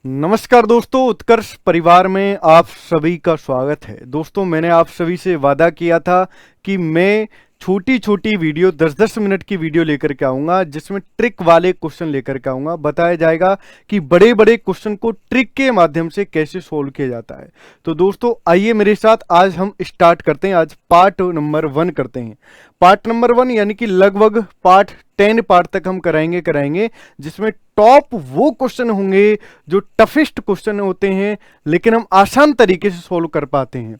नमस्कार दोस्तों, उत्कर्ष परिवार में आप सभी का स्वागत है। दोस्तों, मैंने आप सभी से वादा किया था कि मैं छोटी छोटी वीडियो 10-10 मिनट की वीडियो लेकर के आऊंगा, जिसमें ट्रिक वाले क्वेश्चन लेकर के आऊंगा। बताया जाएगा कि बड़े बड़े क्वेश्चन को ट्रिक के माध्यम से कैसे सोल्व किया जाता है। तो दोस्तों, आइए मेरे साथ आज हम स्टार्ट करते हैं। आज पार्ट नंबर 1 करते हैं। पार्ट नंबर 1 यानी कि लगभग पार्ट 10 पार्ट तक हम कराएंगे, जिसमें टॉप वो क्वेश्चन होंगे जो टफेस्ट क्वेश्चन होते हैं, लेकिन हम आसान तरीके से सोल्व कर पाते हैं।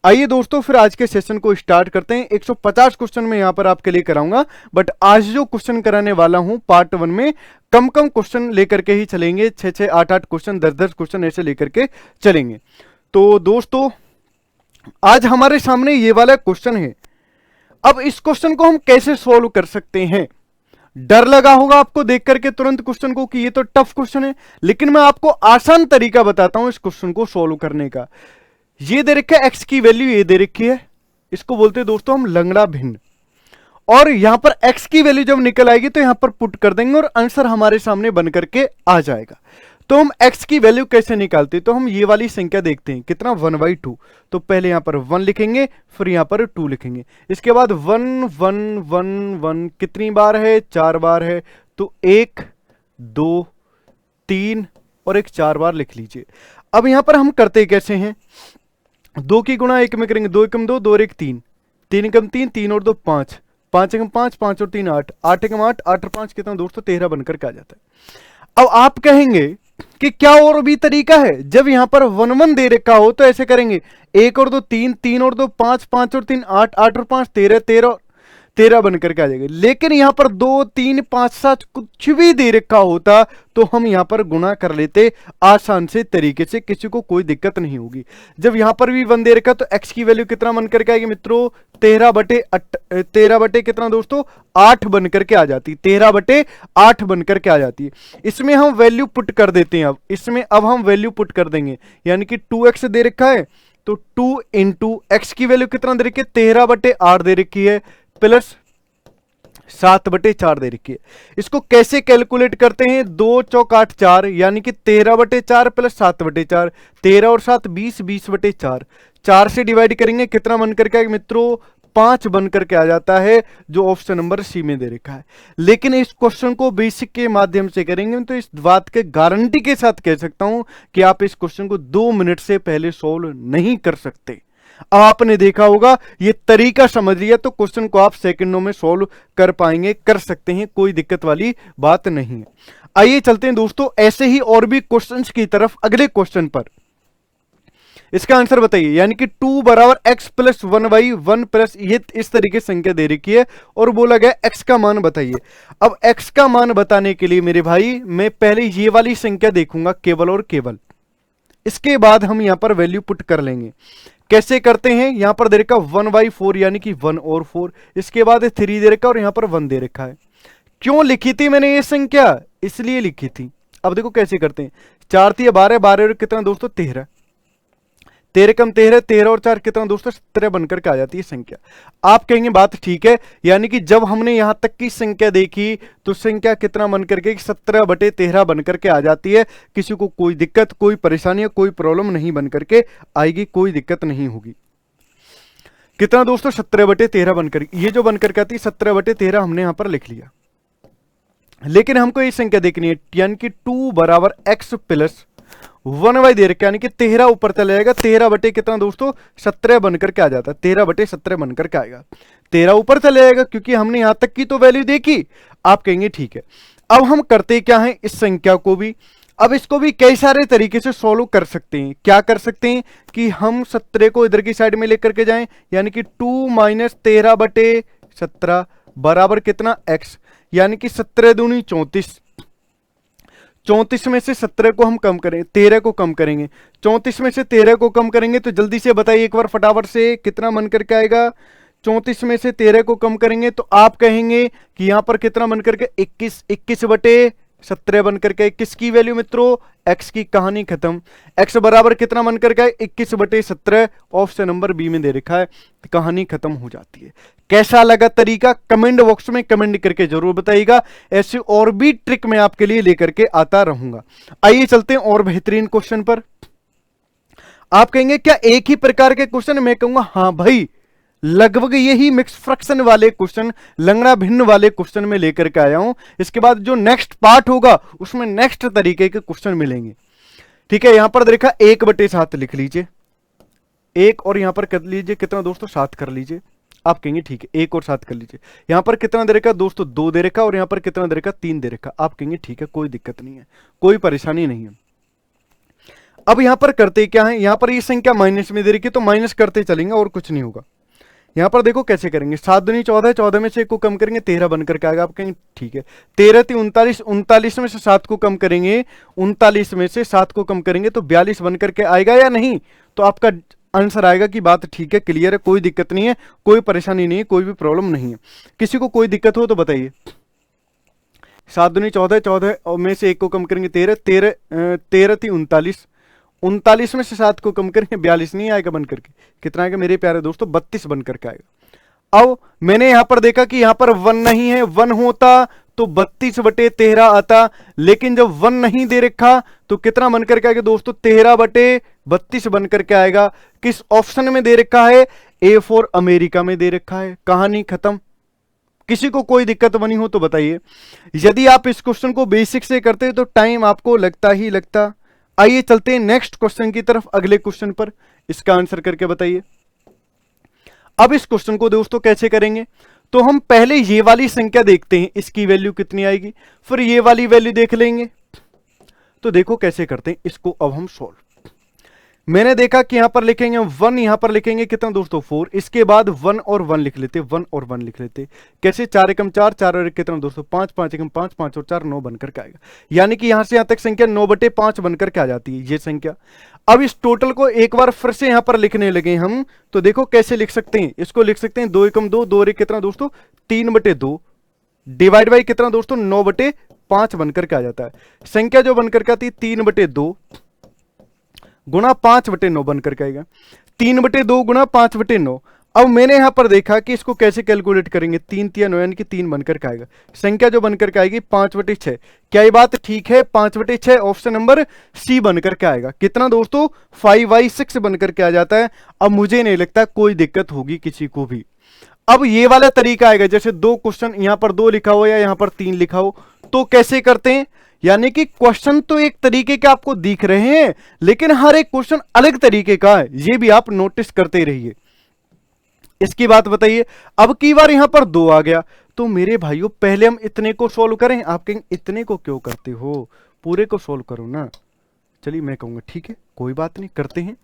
आइए दोस्तों, फिर आज के सेशन को स्टार्ट करते हैं। 150 क्वेश्चन मैं यहां पर आपके लिए कराऊंगा, बट आज जो क्वेश्चन कराने वाला हूं पार्ट 1 में कम कम क्वेश्चन लेकर के ही चलेंगे। 6-6, 8-8 क्वेश्चन, 10-10 क्वेश्चन ऐसे लेकर के चलेंगे। तो दोस्तों, आज हमारे सामने ये वाला क्वेश्चन है। अब इस क्वेश्चन को हम कैसे सोल्व कर सकते हैं? डर लगा होगा आपको देख करके तुरंत क्वेश्चन को कि ये तो टफ क्वेश्चन है, लेकिन मैं आपको आसान तरीका बताता हूं इस क्वेश्चन को सोल्व करने का। ये दे रखा है एक्स की वैल्यू, ये दे रखी है, इसको बोलते हैं दोस्तों हम लंगड़ा भिन्न। और यहां पर एक्स की वैल्यू जब निकल आएगी तो यहां पर पुट कर देंगे और आंसर हमारे सामने बन करके आ जाएगा। तो हम x की वैल्यू कैसे निकालते हैं? तो हम ये वाली संख्या देखते हैं, कितना 1/2। तो पहले यहां पर 1 लिखेंगे, फिर यहां पर 2 लिखेंगे, इसके बाद 1 1 1 1 कितनी बार है? 4 बार है। तो 1 2 3 और एक 4 बार लिख लीजिए। अब यहां पर हम करते कैसे हैं? 2 की गुणा 1 में करेंगे, 2 एकम 2, 2 और 1 3, 3 एकम 3, 3 और 2 5, 5 एकम 5, 5 और 3 8, 8 एकम 8, 8 और 5 कितना दोस्तों? 13 बनकर के आ जाता है। अब आप कहेंगे कि क्या और भी तरीका है? जब यहां पर 1 1 दे रखा हो तो ऐसे करेंगे, 1 और 2 3, 3 और 2 5, 5 और 3 8, 8 और 5 13, 13 बनकर के आ जाएगा। लेकिन यहां पर 2 3 5 7 कुछ भी दे रखा होता तो हम यहां पर गुणा कर लेते आसान से तरीके से, किसी को कोई दिक्कत नहीं होगी। जब यहां पर भी 1 दे रखा तो x की वैल्यू कितना बन करके आएगी मित्रों? 13 बटे कितना दोस्तों? 8 बनकर के आ जाती, 13/8 बनकर के आ जाती है। इसमें हम वैल्यू पुट कर देते हैं। अब इसमें हम वैल्यू पुट कर देंगे, यानी कि 2x दे रखा है तो 2 इंटू एक्स की वैल्यू कितना दे रखी है? 13/8 दे रखी है, प्लस 7/4 दे रखी है। इसको कैसे कैलकुलेट करते हैं? 2 चौक 8 4, यानी कि 13/4 प्लस 7/4, 13 और 7 20, 20/4, 4 से डिवाइड करेंगे, कितना बन करके आएगा मित्रों? 5 बन करके आ जाता है, जो ऑप्शन नंबर सी में दे रखा है। लेकिन इस क्वेश्चन को बेसिक के माध्यम से करेंगे तो इस बात के गारंटी के साथ कह सकता हूं कि आप इस क्वेश्चन को 2 मिनट से पहले सोल्व नहीं कर सकते। आपने देखा होगा, ये तरीका समझ लिया तो क्वेश्चन को आप सेकंडों में सोल्व कर पाएंगे, कर सकते हैं, कोई दिक्कत वाली बात नहीं है। आइए चलते हैं दोस्तों ऐसे ही और भी क्वेश्चंस की तरफ। अगले क्वेश्चन पर इसका आंसर बताइए, यानी कि 2 बराबर x प्लस 1/1 प्लस ये इस तरीके से संख्या दे रखी है और बोला गया x का मान बताइए। अब x का मान बताने के लिए मेरे भाई मैं पहले ये वाली संख्या देखूंगा केवल और केवल, इसके बाद हम यहां पर वैल्यू पुट कर लेंगे। कैसे करते हैं? यहां पर दे रखा 1/4 यानी कि 1 और 4, इसके बाद 3 दे रखा और यहां पर 1 दे रखा है। क्यों लिखी थी मैंने ये संख्या? इसलिए लिखी थी। अब देखो कैसे करते हैं। 4 3 12, 12 और कितना दोस्तों? 13, 13 कम 13, 13 और 4 कितना दोस्तों? 17 बनकर के आ जाती है संख्या। आप कहेंगे बात ठीक है, यानी कि जब हमने यहां तक की संख्या देखी तो संख्या कितना बनकर के? 17/13 बनकर के आ जाती है। किसी को कोई दिक्कत, कोई परेशानी, कोई प्रॉब्लम नहीं बनकर के आएगी, कोई दिक्कत नहीं होगी। कितना दोस्तों? 17/13 बनकर, ये जो बनकर के आती है 17/13 हमने यहां पर लिख लिया। लेकिन हमको ये संख्या देखनी है, यानी कि 2 बराबर x प्लस 1/, दे रखा, यानी कि 13 ऊपर चला जाएगा, 13 बटे कितना दोस्तों? 17 बनकर के आ जाता है, 13/17 बनकर के आएगा। 13 ऊपर चला जाएगा क्योंकि हमने यहां तक की तो वैल्यू देखी। आप कहेंगे ठीक है। अब हम करते क्या है इस संख्या को भी, अब इसको भी कई सारे तरीके से सोल्व कर सकते हैं। क्या कर सकते हैं कि हम 17 को इधर की साइड में लेकर के जाएं, यानी कि 2 - 13/17 बराबर कितना? x, यानी कि 17 दूनी 34, 34 में से 17 को हम कम करें, 13 को कम करेंगे, 34 में से 13 को कम करेंगे तो जल्दी से बताइए एक बार फटाफट से कितना बन करके आएगा? 34 में से 13 को कम करेंगे तो आप कहेंगे कि यहां पर कितना बन करके? 21, 21/13 17 बन करके किसकी वैल्यू मित्रों, x की। कहानी खत्म। x बराबर कितना बन करके 21/17 ऑप्शन नंबर बी में दे रखा है, तो कहानी खत्म हो जाती है। कैसा लगा तरीका, कमेंट बॉक्स में कमेंट करके जरूर बताइएगा। ऐसे और भी ट्रिक मैं आपके लिए लेकर के आता रहूंगा। आइए चलते हैं और बेहतरीन क्वेश्चन पर। आप कहेंगे क्या एक ही प्रकार के क्वेश्चन, मैं कहूंगा हाँ भाई, लगभग यही मिक्स फ्रैक्शन वाले क्वेश्चन, लंगड़ा भिन्न वाले क्वेश्चन में लेकर के आया हूं। इसके बाद जो नेक्स्ट पार्ट होगा उसमें नेक्स्ट तरीके के क्वेश्चन मिलेंगे। ठीक है, यहां पर देखा 1/7 लिख लीजिए, 1 और यहां पर कर लीजिए कितना दोस्तों, 7 कर लीजिए। आप कहेंगे ठीक है 1 और 7 कर लीजिए। यहां पर कितना दे रखा दोस्तों, 2 दे रखा, और यहां पर कितना दे रखा, 3 दे रखा। आप कहेंगे ठीक है, कोई दिक्कत नहीं है, कोई परेशानी नहीं है। अब यहां पर करते क्या है, यहां पर ये संख्या माइनस में दे रखी, तो माइनस करते चलेंगे और कुछ नहीं होगा। यहां पर देखो कैसे करेंगे, 7 दूनी 14, 14 में से 1 को कम करेंगे 13 बनकर के आएगा। आप कहेंगे ठीक है, 13 × 39, 39 में से 7 को कम करेंगे, 39 में से 7 को कम करेंगे तो 42 बनकर के आएगा या नहीं। तो आपका आंसर आएगा कि बात ठीक है, क्लियर है, कोई दिक्कत नहीं है, कोई परेशानी नहीं है, कोई भी प्रॉब्लम नहीं है। किसी को कोई दिक्कत हो तो बताइए। 7 दूनी 14, 14 में से 1 को कम करेंगे 13, 13 × 39, 39 में से 7 को कम करेंगे 42 नहीं आएगा बन करके, कितना आएगा मेरे प्यारे दोस्तों, 32 बन करके आएगा। अब मैंने यहां पर देखा कि यहां पर 1 नहीं है, 1 होता तो 32/13 आता, लेकिन जब 1 नहीं दे रखा तो कितना बन करके आएगा दोस्तों, 13/32 बन करके आएगा। किस ऑप्शन में दे रखा है, A फॉर अमेरिका में दे रखा है। कहानी खत्म। किसी को कोई दिक्कत बनी हो तो बताइए। यदि आप इस क्वेश्चन को बेसिक से करते तो टाइम आपको लगता ही लगता। आइए चलते हैं नेक्स्ट क्वेश्चन की तरफ, अगले क्वेश्चन पर, इसका आंसर करके बताइए। अब इस क्वेश्चन को दोस्तों कैसे करेंगे, तो हम पहले ये वाली संख्या देखते हैं, इसकी वैल्यू कितनी आएगी, फिर ये वाली वैल्यू देख लेंगे। तो देखो कैसे करते हैं इसको, अब हम सॉल्व। मैंने देखा कि यहां पर लिखेंगे 1, यहां पर लिखेंगे कितना दोस्तों 4, इसके बाद 1 और 1 लिख लेते, 1 और 1 लिख लेते। कैसे, 4 × 4, 4 और 1 कितना दोस्तों 5, 5 × 5, 5 और 4 9 बनकर के आएगा। यानी कि यहां से यहां तक संख्या 9/5 बनकर के आ जाती है ये संख्या। अब इस टोटल को एक बार फिर से यहां पर लिखने लगे हम, तो देखो कैसे लिख सकते हैं, इसको लिख सकते हैं 2 × 2, 2 और 1 कितना दोस्तों 3/2, डिवाइड बाई कितना दोस्तों 9/5 बनकर के आ जाता है। संख्या जो बनकर के आती है 3/2 गुणा 5/9 बनकर के आएगा, 3/2 गुणा 5/9। अब मैंने यहां पर देखा कि इसको कैसे कैलकुलेट करेंगे, 3 × 9 यानी कि 3 बनकर के आएगा। संख्या जो बनकर के आएगी 5/6। क्या ये बात ठीक है, 5/6 ऑप्शन नंबर सी बनकर के आएगा। कितना दोस्तों 5/6 बनकर के आ जाता है। अब मुझे नहीं लगता कोई दिक्कत होगी किसी को भी। अब ये वाला तरीका आएगा, जैसे 2 क्वेश्चन यहां पर 2 लिखा हो या यहां पर 3 लिखा हो, तो कैसे करते हैं, यानी कि क्वेश्चन तो एक तरीके के आपको दिख रहे हैं, लेकिन हर एक क्वेश्चन अलग तरीके का है, ये भी आप नोटिस करते रहिए। इसकी बात बताइए। अब की बार यहां पर 2 आ गया, तो मेरे भाइयों पहले हम इतने को सोल्व करें। आप कहेंगे इतने को क्यों करते हो, पूरे को सोल्व करो ना। चलिए मैं कहूंगा ठीक है, कोई बात नहीं, करते हैं।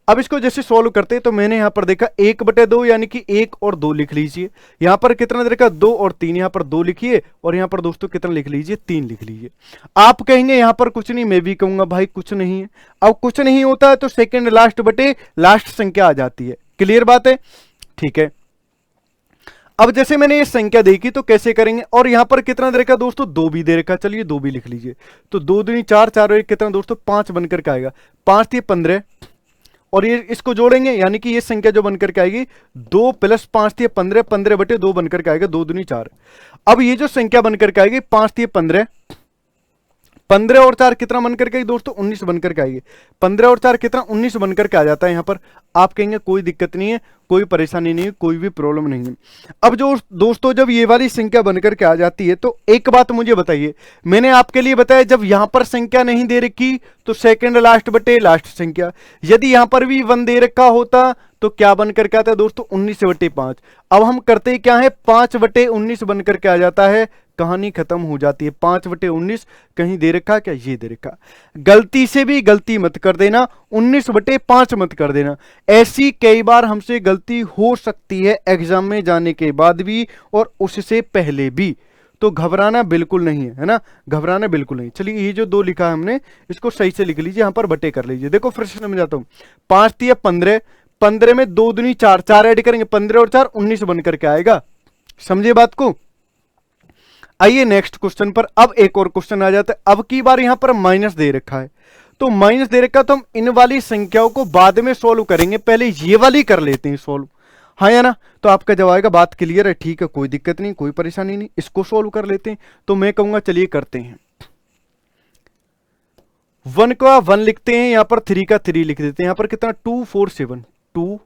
अब इसको जैसे सॉल्व करते हैं, तो मैंने यहां पर देखा 1/2 यानी कि 1 और 2 लिख लीजिए। यहां पर कितना देखा 2 और 3, यहां पर 2 लिखिए, और यहां पर दोस्तों कितना लिख लीजिए 3 लिख लीजिए। आप कहेंगे यहां पर कुछ नहीं, मैं भी कहूंगा भाई कुछ नहीं है। अब कुछ नहीं होता है तो सेकंड लास्ट बटे लास्ट संख्या आ जाती है। क्लियर बात है, ठीक है। अब जैसे मैंने ये संख्या देखी तो कैसे करेंगे, और यहां पर कितना दे रखा दोस्तों 2 भी दे रखा, चलिए 2 भी लिख लीजिए। तो 2 दूनी 4, 4 और 1 कितना दोस्तों 5 बनकर के आएगा, 5 × 15, और ये इसको जोड़ेंगे यानी कि ये संख्या जो बनकर के आएगी 2 + 5 × 15, 15/2 बनकर के आएगा, 2 दूनी 4। अब ये जो संख्या बनकर के आएगी 5 × 15, 15 और 4 कितना बनकर के दोस्तों 19 बनकर के आएगी, 15 और 4 कितना 19 बनकर के आ जाता है यहां पर। आप कहेंगे कोई दिक्कत नहीं है, कोई परेशानी नहीं है, कोई भी प्रॉब्लम नहीं है। अब जो दोस्तों जब ये वाली संख्या बनकर के आ जाती है, तो एक बात मुझे बताइए, मैंने आपके लिए बताया जब यहां पर संख्या नहीं दे रखी तो सेकंड लास्ट बटे लास्ट संख्या, यदि यहां पर भी 1 दे रखा होता तो क्या बनकर के आता है दोस्तों 19/5। अब हम करते क्या है 5/19 बनकर के आ जाता है, कहानी खत्म हो जाती है। 5/19 कहीं दे रखा, क्या ये दे रखा, गलती से भी गलती मत कर देना, 19/5 मत कर देना। ऐसी कई बार हमसे गलती हो सकती है एग्जाम में जाने के बाद भी और उससे पहले भी, तो घबराना बिल्कुल नहीं है, है ना, घबराना बिल्कुल नहीं। चलिए ये जो 2 लिखा है हमने इसको सही से लिख लीजिए, यहां पर बटे कर लीजिए। देखो फिर से समझाता हूं, 5 × 15, 15 में 2 दूनी 4, 4 ऐड करेंगे 15 और 4 19 बनकर के आएगा। समझे बात को। आइए नेक्स्ट क्वेश्चन पर। अब एक और क्वेश्चन आ जाता है। अब की बार यहां पर माइनस दे रखा है, तो माइनस दे रखा तो हम इन वाली संख्याओं को बाद में सोल्व करेंगे, पहले ये वाली कर लेते हैं सोल्व, हाँ या ना। तो आपका जवाब आएगा बात क्लियर है, ठीक है, कोई दिक्कत नहीं, कोई परेशानी नहीं, इसको सोल्व कर लेते हैं। तो मैं कहूंगा चलिए करते हैं। 1 का 1 लिखते हैं, यहां पर 3 का 3 लिख देते हैं। यहां पर कितना 2 4 7, 2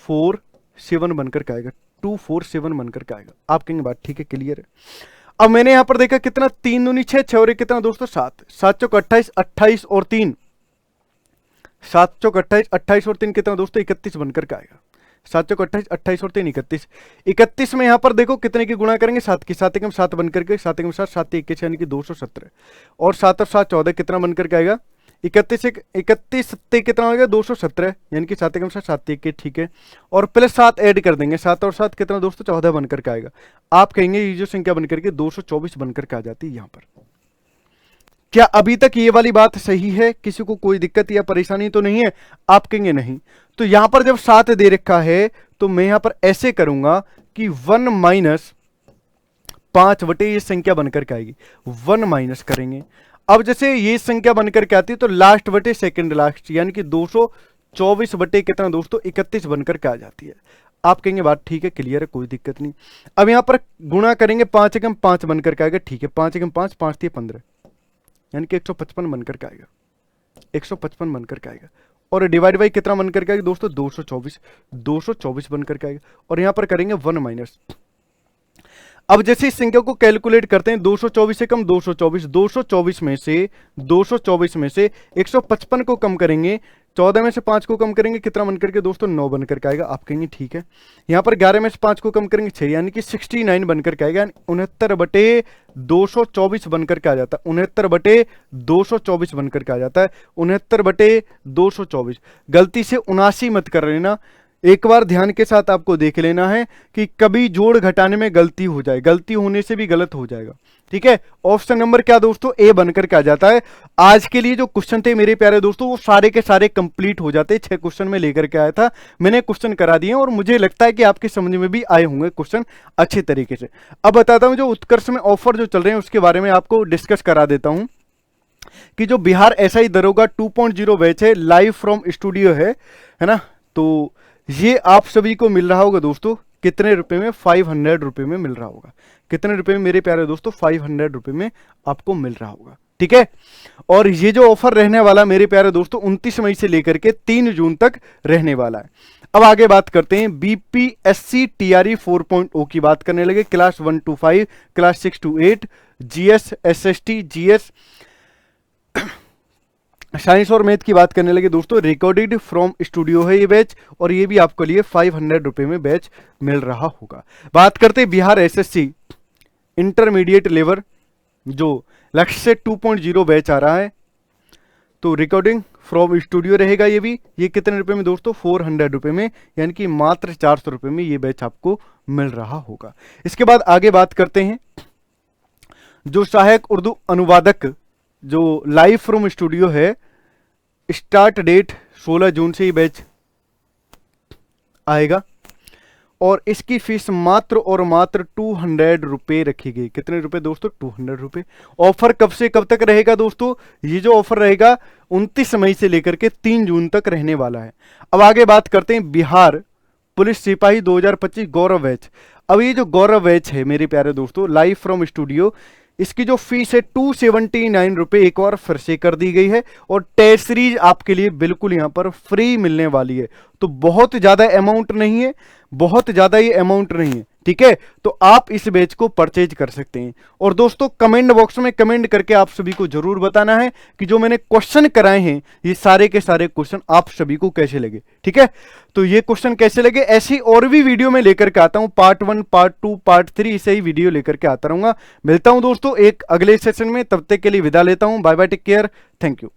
4 7 बनकर के आएगा, 2 4 7 बनकर के आएगा। आप कहेंगे बात ठीक है, क्लियर है। अब मैंने यहां पर देखा कितना 3 दूनी 6, 6 और कितना दोस्तों 7, 7 चौक 28, 28 और 3, 7 चौक 28, 28 और 3 कितना दोस्तों 31 बनकर के आएगा। 7 चौक 28, 28 और 3 31, 31 में यहां पर देखो कितने की गुणा करेंगे 7 की, 7 एकम 7 बनकर के, 7 एकम 7, 7 21 यानी कि 217, और 7 और 7 14 कितना बनकर के आएगा 31, 31 7 कितना हो गया 217 यानी कि 7 एकम 7, 7 21, ठीक है। और प्लस 7 ऐड कर देंगे, 7 और 7 कितना दोस्तों 14 बनकर के आएगा। आप कहेंगे ये जो संख्या बनकर के 224 बनकर के आ जाती है यहां पर। क्या अभी तक ये वाली बात सही है? किसी को कोई दिक्कत या परेशानी तो नहीं है? आप कहेंगे नहीं। तो यहां पर जब 7 दे रखा है तो मैं यहां पर ऐसे करूंगा कि 1 माइनस 5 बटे ये संख्या बनकर के आएगी, 1 माइनस करेंगे। अब जैसे ये संख्या बनकर के आती है तो लास्ट बटे सेकंड लास्ट यानी कि 224 बटे कितना दोस्तों 31 बनकर के आ जाती है। आप कहेंगे बात ठीक है, क्लियर है, कोई दिक्कत नहीं। अब यहां पर गुणा करेंगे 5 एकम 5 बनकर के आएगा, ठीक है, 5 एकम 5, 5 थी 15 यानी कि 155 बनकर के आएगा, 155 बनकर के आएगा। और डिवाइड बाई कितना बनकर के आएगा दोस्तों 224, 224 बनकर के आएगा। और यहां पर करेंगे 1 माइनस। अब जैसे इस संख्या को कैलकुलेट करते हैं 224 से कम 224, 224 में से 224 में से 155 को कम करेंगे, 14 में से 5 को कम करेंगे, कितना बनकर के दोस्तों 9 बनकर के आएगा। आप कहेंगे ठीक है। यहां पर 11 में से 5 को कम करेंगे 6 यानी कि 69 बनकर के आएगा, 69 बटे 224 बनकर के आ जाता है, 69 बटे 224 बनकर के आ जाता है, 69 बटे 224। गलती से 79 मत कर लेना, एक बार ध्यान के साथ आपको देख लेना है कि कभी जोड़ घटाने में गलती हो जाए, गलती होने से भी गलत हो जाएगा, ठीक है। ऑप्शन नंबर क्या दोस्तों ए बनकर के आ जाता है। आज के लिए जो क्वेश्चन थे मेरे प्यारे दोस्तों वो सारे के सारे कंप्लीट हो जाते। 6 क्वेश्चन में लेकर के आया था, मैंने क्वेश्चन करा दिए और मुझे लगता है कि आपके समझ में भी आए होंगे क्वेश्चन अच्छे तरीके से। अब बताता हूं जो उत्कर्ष में ऑफर जो चल रहे हैं उसके बारे में आपको डिस्कस करा देता हूं कि जो बिहार एसआई दरोगा 2.0 बैच है, लाइव फ्रॉम स्टूडियो है ना। तो ये आप सभी को मिल रहा होगा दोस्तों कितने रुपए में, 500 रुपए में मिल रहा होगा। कितने रुपए में मेरे प्यारे दोस्तों 500 रुपए में आपको मिल रहा होगा, ठीक है। और ये जो ऑफर रहने वाला मेरे प्यारे दोस्तों 29 मई से लेकर के 3 जून तक रहने वाला है। अब आगे बात करते हैं बीपीएससी टीआरई 4.0 की बात करने लगे। Class 1 to 5, class 6 to 8, GS, SST, GS, science और मैथ की बात करने लगे दोस्तों। रिकॉर्डेड फ्रॉम स्टूडियो है ये बैच और ये भी आपके लिए 500 रुपए में बैच मिल रहा होगा। बात करते हैं बिहार एसएससी इंटरमीडिएट लेवल जो लक्ष्य से 2.0 बैच आ रहा है, तो रिकॉर्डिंग फ्रॉम स्टूडियो रहेगा ये भी। ये कितने रुपए में दोस्तों 400 रुपए में यानी कि मात्र 400 रुपए में ये बैच आपको मिल रहा होगा। इसके बाद आगे बात करते हैं जो सहायक उर्दू अनुवादक जो लाइव फ्रॉम स्टूडियो है, स्टार्ट डेट 16 जून से ही बैच आएगा और इसकी फीस मात्र और मात्र 200 रुपए रखी गई। कितने रुपए दोस्तों 200 रुपए। ऑफर कब से कब तक रहेगा दोस्तों? ये जो ऑफर रहेगा 29 मई से लेकर के 3 जून तक रहने वाला है। अब आगे बात करते हैं बिहार पुलिस सिपाही 2025 गौरव बैच। अब ये जो गौरव बैच है मेरे प्यारे दोस्तों लाइव फ्रॉम स्टूडियो, इसकी जो फीस है 279 रुपए एक और फिर से कर दी गई है और टेस्ट सीरीज आपके लिए बिल्कुल यहां पर फ्री मिलने वाली है। तो बहुत ज्यादा अमाउंट नहीं है, बहुत ज्यादा ये अमाउंट नहीं है, ठीक है। तो आप इस बैच को परचेज कर सकते हैं। और दोस्तों कमेंट बॉक्स में कमेंट करके आप सभी को जरूर बताना है कि जो मैंने क्वेश्चन कराए हैं ये सारे के सारे क्वेश्चन आप सभी को कैसे लगे, ठीक है। तो ये क्वेश्चन कैसे लगे, ऐसी और भी वीडियो में लेकर के आता हूं, पार्ट 1, पार्ट 2, पार्ट 3 इसे ही वीडियो लेकर के आता रहूंगा। मिलता हूं दोस्तों एक अगले सेशन में, तब तक के लिए विदा लेता हूं। Bye bye, take care, thank you.